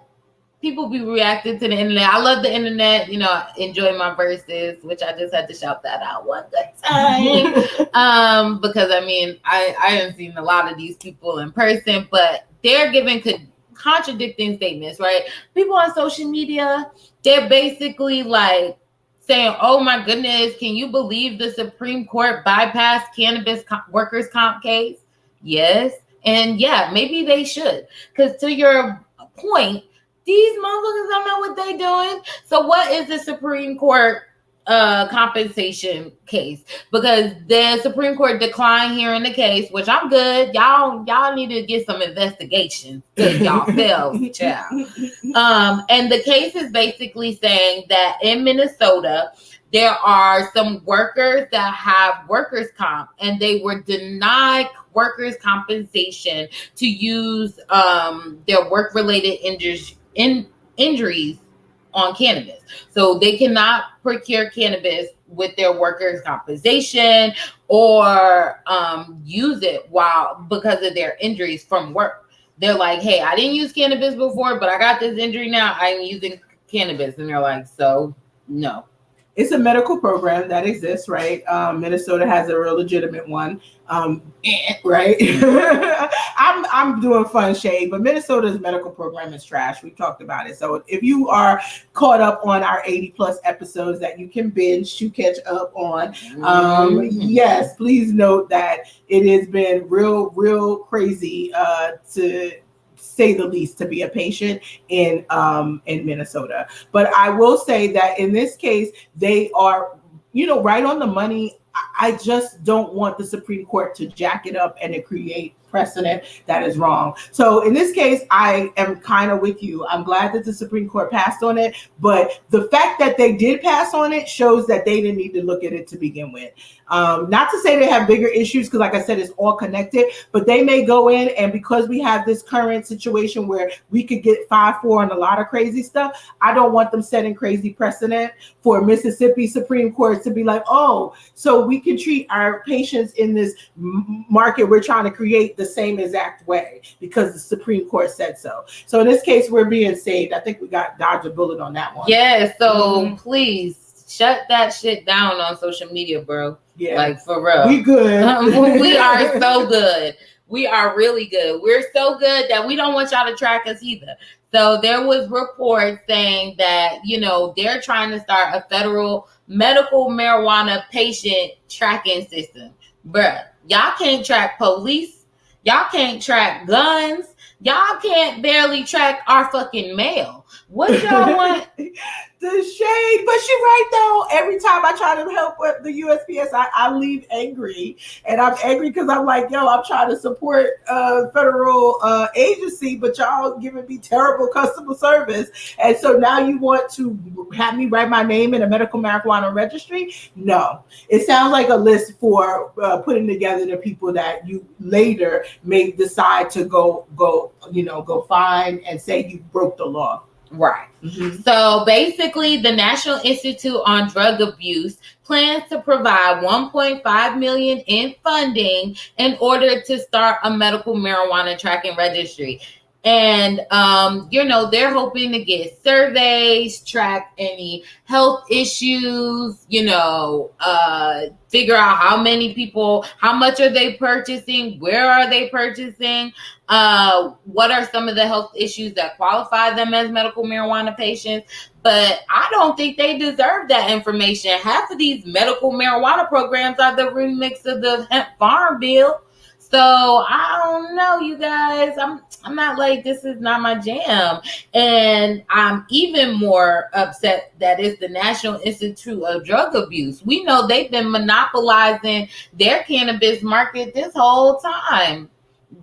people be reacting to the internet. I love the internet, enjoy my verses, which I just had to shout that out one good time. Because I haven't seen a lot of these people in person, but they're giving contradicting statements, right? People on social media, they're basically like saying, oh my goodness, can you believe the Supreme Court bypassed cannabis workers' comp case? Yes. And yeah, maybe they should. Because to your point, these motherfuckers don't know what they're doing. So what is the Supreme Court compensation case? Because the Supreme Court declined hearing the case, which I'm good. Y'all need to get some investigation to yourselves, child. And the case is basically saying that in Minnesota, there are some workers that have workers' comp, and they were denied workers' compensation to use their work-related injuries on cannabis. So they cannot procure cannabis with their workers' compensation or use it because of their injuries from work. They're like, hey, I didn't use cannabis before, but I got this injury now. I'm using cannabis. And they're like, so no. It's a medical program that exists, right? Minnesota has a real legitimate one, right? I'm doing fun shade, but Minnesota's medical program is trash. We talked about it. So if you are caught up on our 80 plus episodes that you can binge to catch up on, yes, please note that it has been real crazy to say the least, to be a patient in Minnesota. But I will say that in this case, they are, right on the money. I just don't want the Supreme Court to jack it up and to create precedent that is wrong. So in this case, I am kind of with you. I'm glad that the Supreme Court passed on it, but the fact that they did pass on it shows that they didn't need to look at it to begin with. Not to say they have bigger issues, because like I said, it's all connected, but they may go in, and because we have this current situation where we could get 5-4 on a lot of crazy stuff, I don't want them setting crazy precedent for Mississippi Supreme Court to be like, oh, so we can treat our patients in this market we're trying to create the same exact way because the Supreme Court said so. So in this case, we're being saved. I think we got dodged a bullet on that one. Yeah, so please shut that shit down on social media, bro. Yeah, like for real. We good. We are so good. We are really good. We're so good that we don't want y'all to track us either. So there was reports saying that, they're trying to start a federal medical marijuana patient tracking system. Bruh, y'all can't track police. Y'all can't track guns. Y'all can't barely track our fucking mail. What y'all want? The shade, but you're right though. Every time I try to help with the USPS, I leave angry, and I'm angry because I'm like, yo, I'm trying to support federal agency, but y'all giving me terrible customer service, and so now you want to have me write my name in a medical marijuana registry? No, it sounds like a list for putting together the people that you later may decide to go find and say you broke the law. Right. Mm-hmm. So basically, the National Institute on Drug Abuse plans to provide $1.5 million in funding in order to start a medical marijuana tracking registry. And, they're hoping to get surveys, track any health issues, figure out how many people, how much are they purchasing, where are they purchasing, what are some of the health issues that qualify them as medical marijuana patients. But I don't think they deserve that information. Half of these medical marijuana programs are the remix of the hemp farm bill. So I don't know, you guys. I'm not like, this is not my jam. And I'm even more upset that it's the National Institute of Drug Abuse. We know they've been monopolizing their cannabis market this whole time.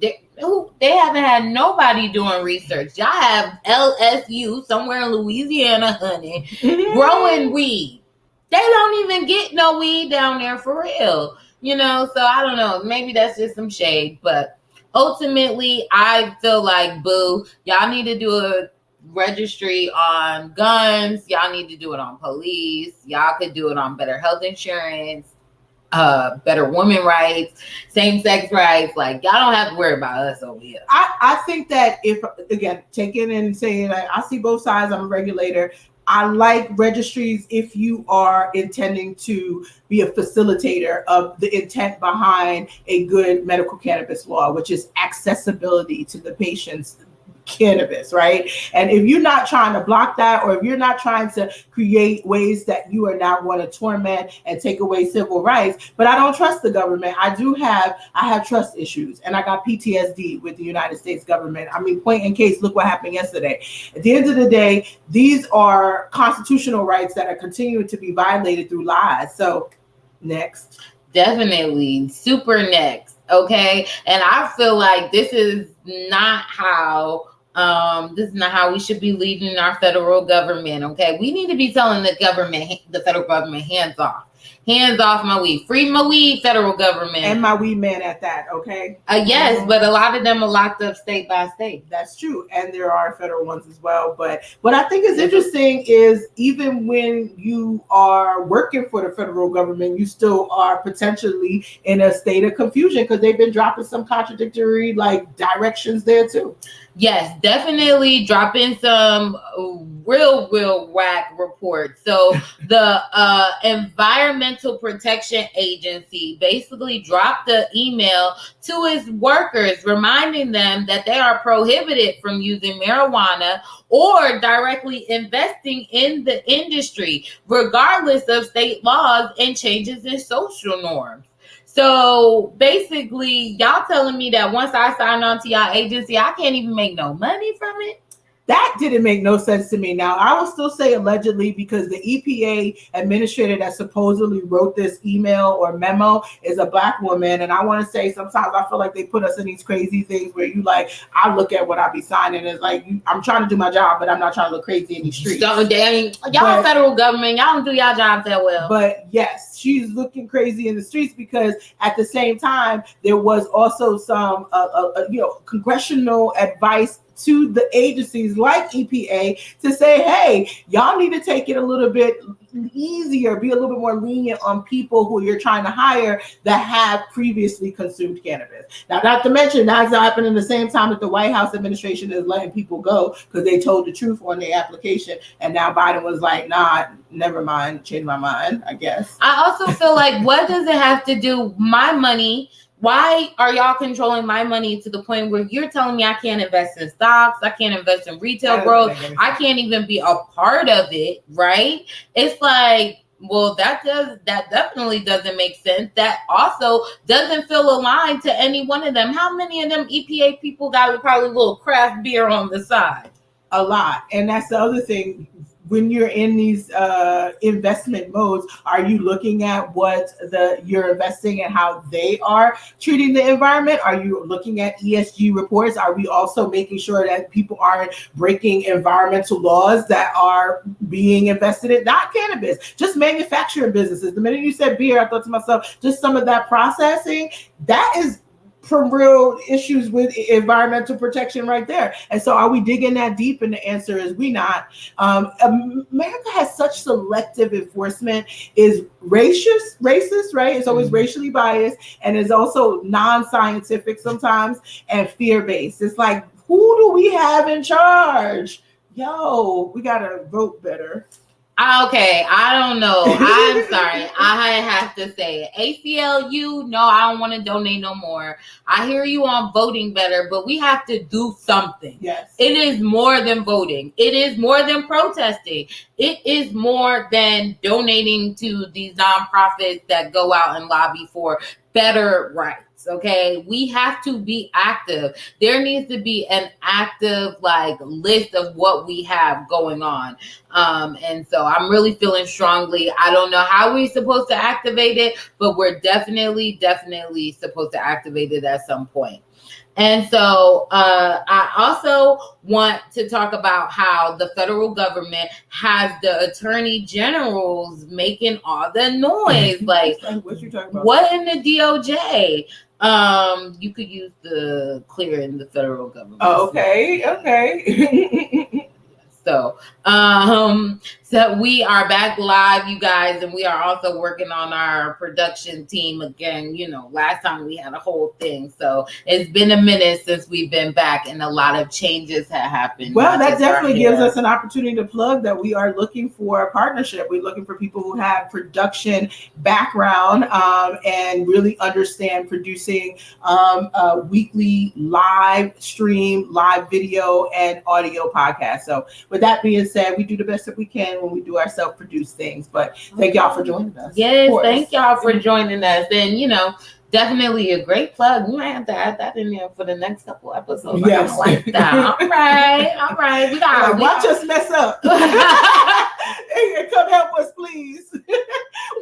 they haven't had nobody doing research. Y'all have LSU somewhere in Louisiana, honey, growing weed. They don't even get no weed down there for real. So I don't know. Maybe that's just some shade, but ultimately, I feel like, boo, y'all need to do a registry on guns. Y'all need to do it on police. Y'all could do it on better health insurance, better women rights, same-sex rights. Like, y'all don't have to worry about us over here. I think that if, again, taking and saying, I see both sides, I'm a regulator. I like registries if you are intending to be a facilitator of the intent behind a good medical cannabis law, which is accessibility to the patient's cannabis, right? And if you're not trying to block that, or if you're not trying to create ways that you are now going to torment and take away civil rights, but I don't trust the government. I have trust issues, and I got PTSD with the United States government. I mean, point in case, look what happened yesterday. At the end of the day, these are constitutional rights that are continuing to be violated through lies. So next. Definitely. Super next. Okay. And I feel like this is not how we should be leading our federal government. Okay. We need to be telling the federal government, hands off. Hands off my weed. Free my weed, federal government. And my WeedMan at that, okay? Yes, but a lot of them are locked up state by state. That's true. And there are federal ones as well. But what I think is interesting is even when you are working for the federal government, you still are potentially in a state of confusion because they've been dropping some contradictory directions there too. Yes, definitely dropping some real whack reports. So the Environmental Protection Agency basically dropped the email to its workers reminding them that they are prohibited from using marijuana or directly investing in the industry, regardless of state laws and changes in social norms. So basically, y'all telling me that once I sign on to y'all agency, I can't even make no money from it? That didn't make no sense to me. Now, I will still say allegedly because the EPA administrator that supposedly wrote this email or memo is a Black woman. And I want to say sometimes I feel like they put us in these crazy things where I look at what I be signing and it's I'm trying to do my job, but I'm not trying to look crazy in these streets. So, y'all federal government, y'all don't do y'all job that well. But yes, she's looking crazy in the streets because at the same time, there was also some, congressional advice to the agencies like EPA to say, hey, y'all need to take it a little bit easier, be a little bit more lenient on people who you're trying to hire that have previously consumed cannabis. Now, not to mention, that's happening the same time that the White House administration is letting people go because they told the truth on their application. And now Biden was like, nah, never mind, change my mind, I guess. I also feel like, what does it have to do my money? Why are y'all controlling my money to the point where you're telling me I can't invest in stocks, I can't invest in retail growth, I can't even be a part of it, right? It's like, well, that definitely doesn't make sense. That also doesn't feel aligned to any one of them. How many of them EPA people got probably a little craft beer on the side? A lot. And that's the other thing. When you're in these investment modes, are you looking at what you're investing and how they are treating the environment? Are you looking at ESG reports? Are we also making sure that people aren't breaking environmental laws that are being invested in? Not cannabis, just manufacturing businesses. The minute you said beer, I thought to myself, just some of that processing, that is from real issues with environmental protection right there. And so are we digging that deep? And the answer is we not. America has such selective enforcement, is racist, right? It's always racially biased and is also non-scientific sometimes and fear-based. It's like, who do we have in charge? Yo, we gotta vote better. Okay, I don't know. I'm sorry. I have to say it. ACLU, no, I don't want to donate no more. I hear you on voting better, but we have to do something. Yes. It is more than voting. It is more than protesting. It is more than donating to these nonprofits that go out and lobby for better rights. Okay, we have to be active. There needs to be an active list of what we have going on. And so I'm really feeling strongly. I don't know how we're supposed to activate it, but we're definitely supposed to activate it at some point. And so I also want to talk about how the federal government has the attorney generals making all the noise. Like, what you talking about? What in the DOJ? You could use the clear in the federal government. Oh, okay. So we are back live, you guys, and we are also working on our production team again. You know, last time we had a whole thing, so it's been a minute since we've been back, and a lot of changes have happened. Well, that definitely gives us an opportunity to plug that we are looking for a partnership. We're looking for people who have production background and really understand producing weekly live stream, live video, and audio podcasts. So with that being said, we do the best that we can when we do our self-produced things. But thank y'all for joining us. Yes, thank y'all for joining us. And, you know, definitely a great plug. We might have to add that in there for the next couple episodes. Yes. I like that. All right. We got watch us mess up. Hey, come help us, please.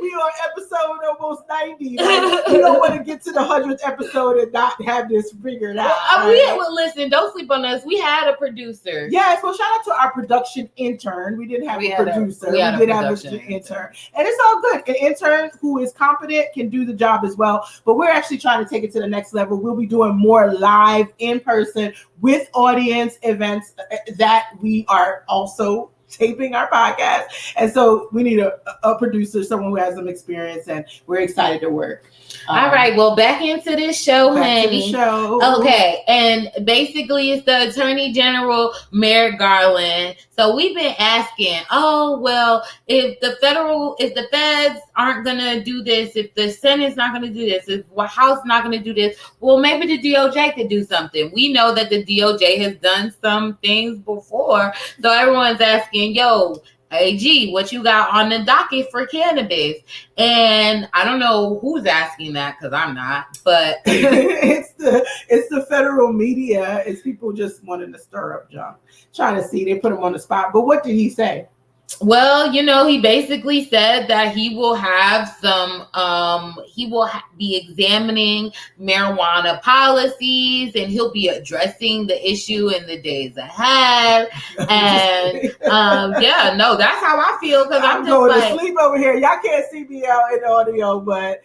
We are episode almost 90. Like, we don't want to get to the 100th episode and not have this figured out. Well, listen, don't sleep on us. We had a producer. Yes, well, shout out to our production intern. We didn't have a producer. We did have an intern. And it's all good. An intern who is competent can do the job as well. But we're actually trying to take it to the next level. We'll be doing more live, in-person, with audience events that we are also taping our podcast. And so we need a producer, someone who has some experience, and we're excited to work. All right, well, back into this show, honey. Okay, and basically it's the Attorney General, Merrick Garland. So we've been asking, oh, well, if the feds aren't going to do this, if the Senate's not going to do this, if the House not going to do this, well, maybe the DOJ could do something. We know that the DOJ has done some things before. So everyone's asking, yo, AG, what you got on the docket for cannabis? And I don't know who's asking that, because I'm not, but it's the federal media. It's people just wanting to stir up junk, trying to see. They put him on the spot. But what did he say? Well, you know, he basically said that he will have some, be examining marijuana policies, and he'll be addressing the issue in the days ahead. And that's how I feel, because I'm just going to sleep over here. Y'all can't see me out in audio, but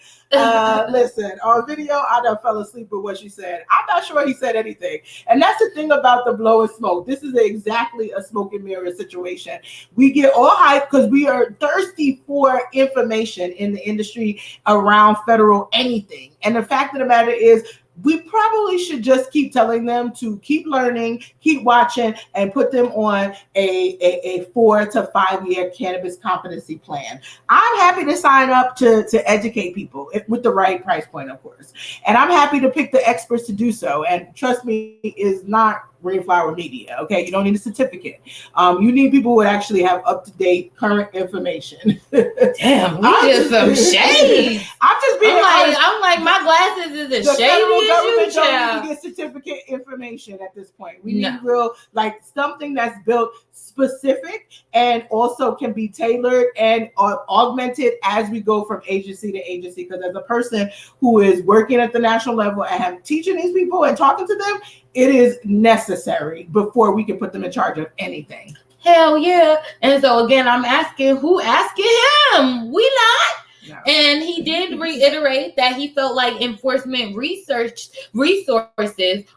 listen, on video, I done fell asleep with what she said. I'm not sure he said anything. And that's the thing about the blow and smoke. This is exactly a smoke and mirror situation. We get all hype because we are thirsty for information in the industry around federal anything. And the fact of the matter is, we probably should just keep telling them to keep learning, keep watching, and put them on a 4 to 5 year cannabis competency plan. I'm happy to sign up to educate people with the right price point, of course. And I'm happy to pick the experts to do so. And trust me, is not Rainflower Media, okay? You don't need a certificate. You need people who actually have up-to-date, current information. Damn, we just some shady. I'm just being honest. I'm like, my glasses is as shady as you, government don't need to get certificate information at this point. We need real, like, something that's built specific and also can be tailored and augmented as we go from agency to agency. Because as a person who is working at the national level and have teaching these people and talking to them, it is necessary before we can put them in charge of anything. Hell yeah. And so again, I'm asking, who asking him? We not. No. And he did reiterate that he felt like enforcement resources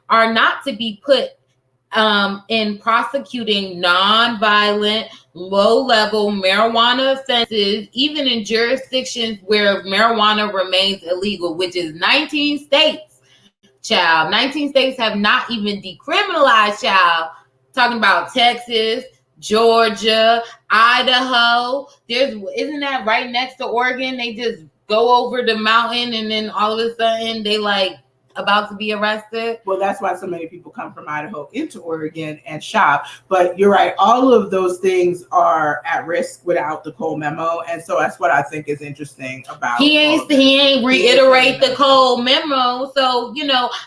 are not to be put in prosecuting non-violent, low-level marijuana offenses, even in jurisdictions where marijuana remains illegal, which is 19 states. Child, 19 states have not even decriminalized, child. Talking about Texas, Georgia, Idaho. Isn't that right next to Oregon? They just go over the mountain and then all of a sudden they like about to be arrested. Well, that's why so many people come from Idaho into Oregon and shop. But you're right, all of those things are at risk without the Cole memo, and so that's what I think is interesting about. He ain't reiterate the Cole memo, so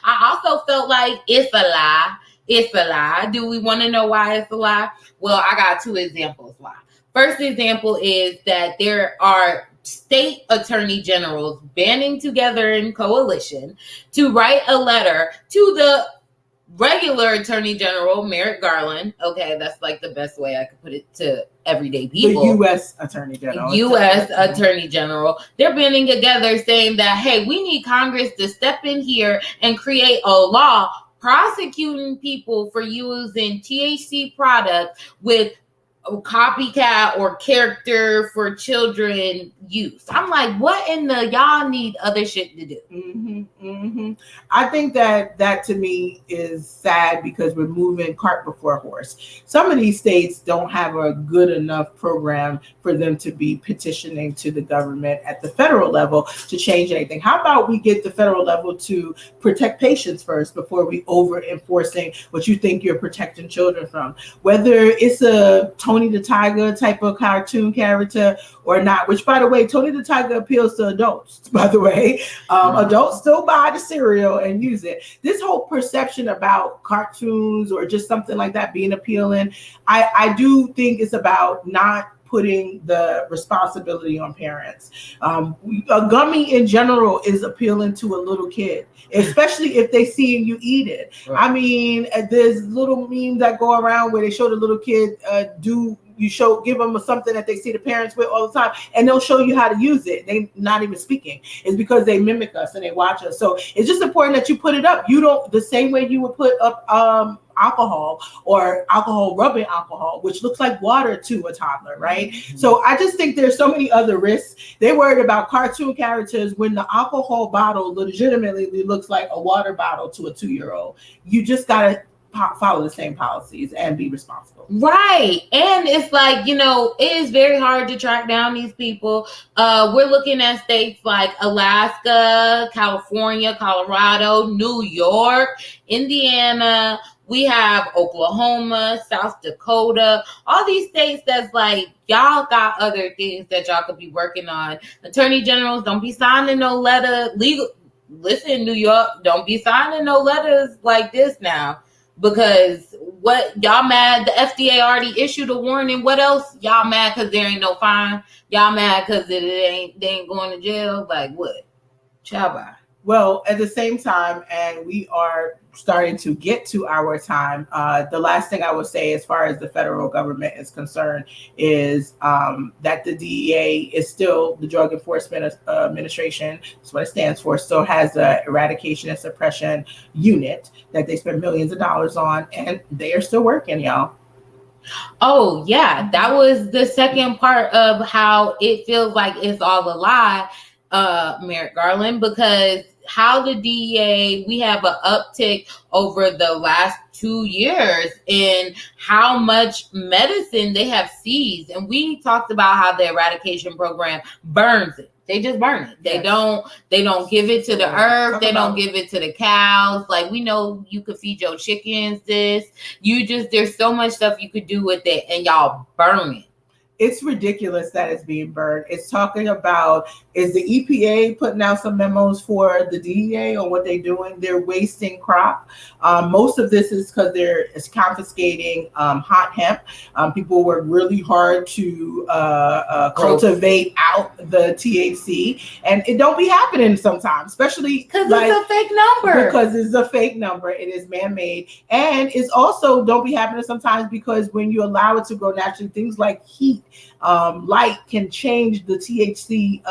I also felt like it's a lie. It's a lie. Do we want to know why it's a lie? Well, I got 2 examples why. First example is that there are state attorney generals banding together in coalition to write a letter to the regular attorney general, Merrick Garland. Okay, that's like the best way I could put it to everyday people. The U.S. Attorney General. U.S. Attorney General. They're banding together saying that, hey, we need Congress to step in here and create a law prosecuting people for using THC products with copycat or character for children use. I'm like, what in the y'all need other shit to do? I think that to me is sad because we're moving cart before horse. Some of these states don't have a good enough program for them to be petitioning to the government at the federal level to change anything. How about we get the federal level to protect patients first before we over enforcing what you think you're protecting children from, whether it's a Tony the Tiger type of cartoon character or not, which by the way, Tony the Tiger appeals to adults, by the way. Adults still buy the cereal and use it. This whole perception about cartoons or just something like that being appealing, I do think it's about not putting the responsibility on parents. A gummy in general is appealing to a little kid, especially if they see you eat it. Right. I mean, there's little memes that go around where they show the little kid give them something that they see the parents with all the time, and they'll show you how to use it. They not even speaking. It's because they mimic us and they watch us. So it's just important that you put it up. You don't, the same way you would put up alcohol or rubbing alcohol, which looks like water to a toddler, right? Mm-hmm. So I just think there's so many other risks. They're worried about cartoon characters when the alcohol bottle legitimately looks like a water bottle to a 2-year-old. You just gotta follow the same policies and be responsible. Right. And it's like, it is very hard to track down these people. We're looking at states like Alaska, California, Colorado, New York, Indiana. We have Oklahoma, South Dakota, all these states that's like, y'all got other things that y'all could be working on. Attorney generals, don't be signing no letter. Listen, New York, don't be signing no letters like this now. Because what y'all mad? The FDA already issued a warning. What else? Y'all mad because there ain't no fine? Y'all mad because they ain't going to jail? Like what? Ciao bye. Well, at the same time, and we are starting to get to our time, the last thing I would say as far as the federal government is concerned is that the DEA is still, the Drug Enforcement Administration, that's what it stands for, still has an eradication and suppression unit that they spend millions of dollars on, and they are still working, y'all. Oh, yeah. That was the second part of how it feels like it's all a lie, Merrick Garland, because how the DEA, we have an uptick over the last 2 years in how much medicine they have seized. And we talked about how the eradication program burns it. They just burn it. They don't give it to the earth. They don't give it to the cows. Like, we know you could feed your chickens this. There's so much stuff you could do with it, and y'all burn it. It's ridiculous that it's being burned. It's talking about, is the EPA putting out some memos for the DEA on what they're doing? They're wasting crop. Most of this is because it's confiscating hot hemp. People work really hard to cultivate out the THC, and it don't be happening sometimes, especially because it's a fake number. Because it's a fake number. It is man-made, and it's also don't be happening sometimes because when you allow it to grow naturally, things like heat, light can change the THC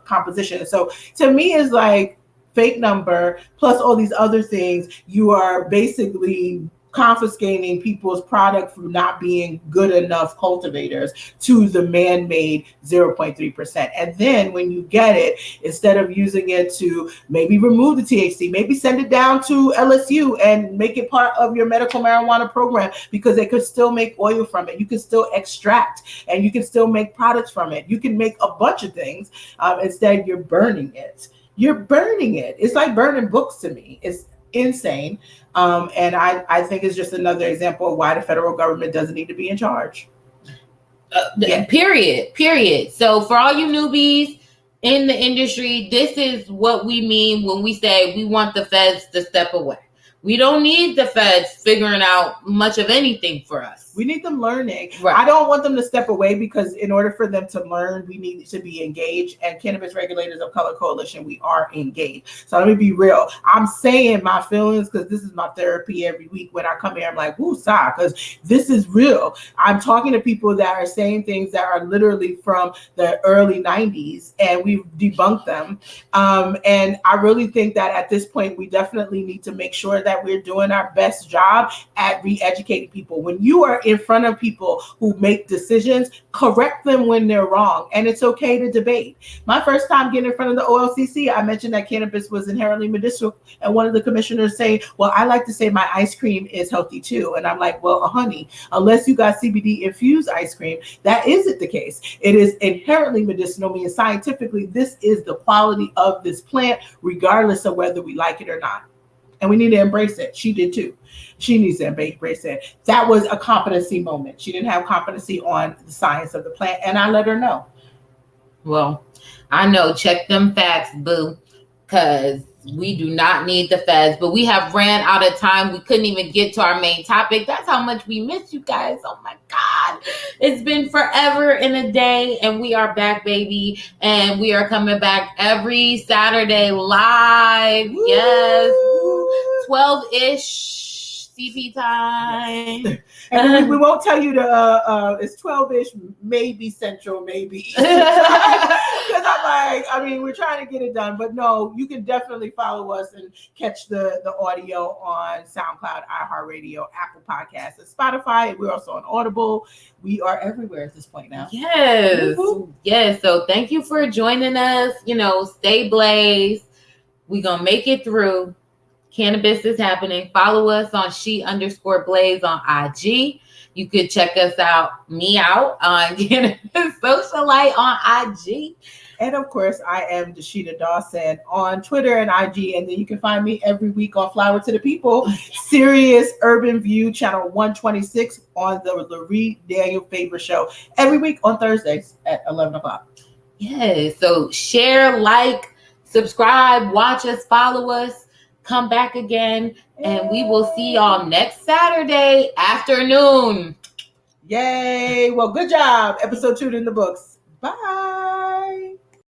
composition. So to me, it's like fake number plus all these other things. You are basically confiscating people's product from not being good enough cultivators to the man-made 0.3%. And then when you get it, instead of using it to maybe remove the THC, maybe send it down to LSU and make it part of your medical marijuana program, because they could still make oil from it. You can still extract, and you can still make products from it. You can make a bunch of things. Instead, you're burning it. you're burning it. It's like burning books to me. It's insane. And I think it's just another example of why the federal government doesn't need to be in charge. Period. So for all you newbies in the industry, this is what we mean when we say we want the feds to step away. We don't need the feds figuring out much of anything for us. We need them learning. Right. I don't want them to step away, because in order for them to learn, we need to be engaged. And Cannabis Regulators of Color Coalition, we are engaged. So let me be real. I'm saying my feelings because this is my therapy every week. When I come here, I'm like, woosah, because this is real. I'm talking to people that are saying things that are literally from the early 90s, and we've debunked them. And I really think that at this point, we definitely need to make sure that we're doing our best job at re-educating people. When you are in front of people who make decisions, correct them when they're wrong. And it's okay to debate. My first time getting in front of the OLCC, I mentioned that cannabis was inherently medicinal. And one of the commissioners saying, well, I like to say my ice cream is healthy too. And I'm like, well, honey, unless you got CBD infused ice cream, that isn't the case. It is inherently medicinal, meaning scientifically, this is the quality of this plant, regardless of whether we like it or not. And we need to embrace it. She did too. She needs to embrace it. That was a competency moment. She didn't have competency on the science of the plant, and I let her know. Well, I know. Check them facts, boo, because we do not need the feds. But we have ran out of time. We couldn't even get to our main topic. That's how much we miss you guys. Oh my God. It's been forever and a day, and we are back, baby. And we are coming back every Saturday live. Woo! Yes. 12-ish. CP time. Yes. And we won't tell you it's 12-ish, maybe Central, maybe. Because I'm like, we're trying to get it done. But no, you can definitely follow us and catch the audio on SoundCloud, iHeartRadio, Apple Podcasts, and Spotify. We're also on Audible. We are everywhere at this point now. Yes. Woo-hoo. Yes. So thank you for joining us. Stay blazed. We're going to make it through. Cannabis is happening. Follow us on she_blaze on IG. You could check us out, me out on Cannabis Socialite on IG. And of course, I am Dashita Dawson on Twitter and IG. And then you can find me every week on Flower to the People, Sirius Urban View, channel 126 on the Loree Daniel Faber Show every week on Thursdays at 11 o'clock. Yes. So share, like, subscribe, watch us, follow us. Come back again, and we will see y'all next Saturday afternoon. Yay. Well, good job. Episode 2 in the books. Bye.